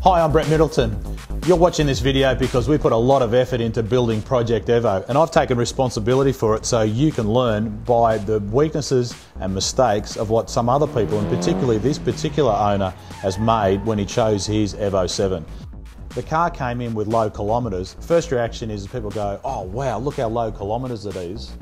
Hi, I'm Brett Middleton. You're watching this video because we put a lot of effort into building Project EVO, and I've taken responsibility for it so you can learn by the weaknesses and mistakes of what some other people, and particularly this particular owner, has made when he chose his EVO 7. The car came in with low kilometres. First reaction is people go, oh wow, look how low kilometres it is.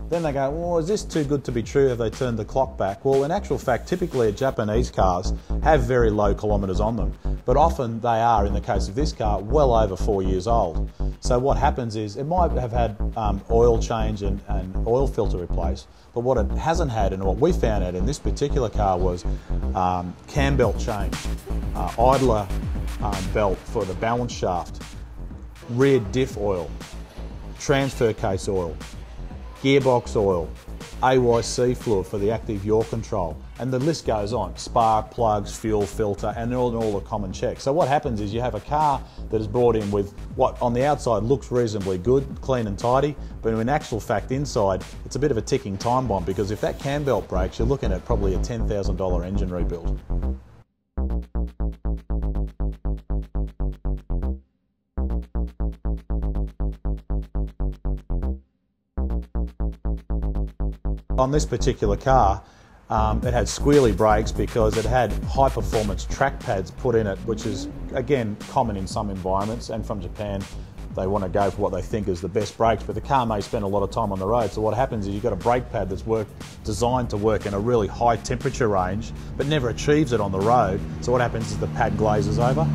Then they go, well, is this too good to be true? Have they turned the clock back? Well, in actual fact, typically Japanese cars have very low kilometres on them, but often they are, in the case of this car, well over 4 years old. So what happens is it might have had oil change and oil filter replaced, but what it hasn't had, and what we found out in this particular car, was cam belt change, idler belt for the balance shaft, rear diff oil, transfer case oil, gearbox oil, AYC fluid for the active yaw control, and the list goes on. Spark plugs, fuel filter, and all the common checks. So what happens is you have a car that is brought in with what on the outside looks reasonably good, clean and tidy, but in actual fact inside it's a bit of a ticking time bomb, because if that cam belt breaks, you're looking at probably a $10,000 engine rebuild. On this particular car, it had squealy brakes because it had high performance track pads put in it, which is again common in some environments, and from Japan they want to go for what they think is the best brakes, but the car may spend a lot of time on the road. So what happens is you've got a brake pad that's designed to work in a really high temperature range but never achieves it on the road. So what happens is the pad glazes over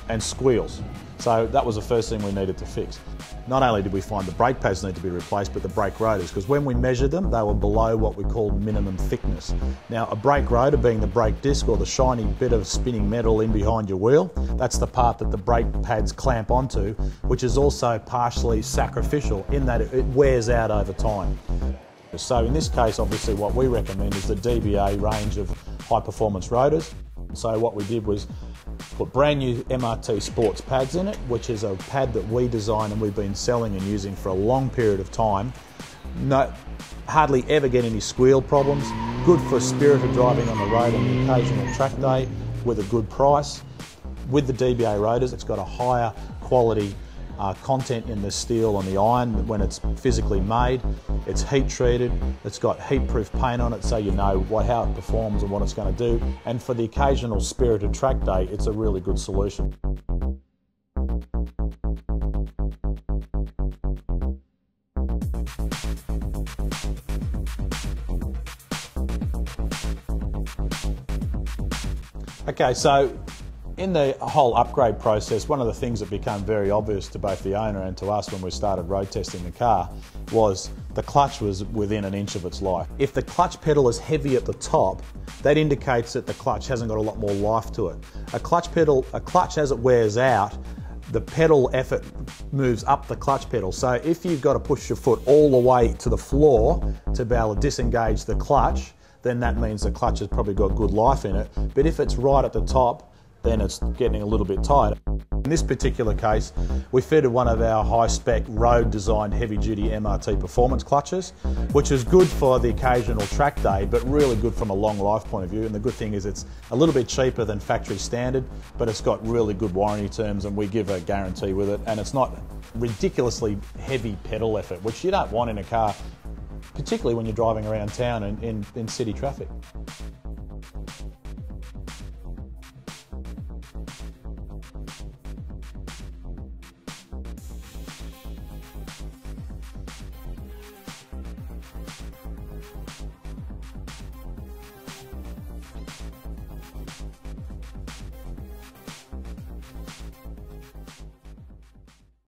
and squeals. So that was the first thing we needed to fix. Not only did we find the brake pads need to be replaced, but the brake rotors, because when we measured them, they were below what we called minimum thickness. Now, a brake rotor being the brake disc, or the shiny bit of spinning metal in behind your wheel, that's the part that the brake pads clamp onto, which is also partially sacrificial in that it wears out over time. So in this case, obviously what we recommend is the DBA range of high performance rotors. So what we did was put brand new MRT sports pads in it, which is a pad that we designed and we've been selling and using for a long period of time. Hardly ever get any squeal problems. Good for spirited driving on the road on the occasional track day with a good price. With the DBA rotors, it's got a higher quality content in the steel and the iron when it's physically made. It's heat treated, it's got heat proof paint on it, so you know how it performs and what it's going to do, and for the occasional spirited track day it's a really good solution. Okay, so in the whole upgrade process, one of the things that became very obvious to both the owner and to us when we started road testing the car was the clutch was within an inch of its life. If the clutch pedal is heavy at the top, that indicates that the clutch hasn't got a lot more life to it. A clutch as it wears out, the pedal effort moves up the clutch pedal. So if you've got to push your foot all the way to the floor to be able to disengage the clutch, then that means the clutch has probably got good life in it. But if it's right at the top, then it's getting a little bit tight. In this particular case, we fitted one of our high-spec road-designed heavy-duty MRT performance clutches, which is good for the occasional track day, but really good from a long life point of view. And the good thing is it's a little bit cheaper than factory standard, but it's got really good warranty terms, and we give a guarantee with it. And it's not ridiculously heavy pedal effort, which you don't want in a car, particularly when you're driving around town and in city traffic.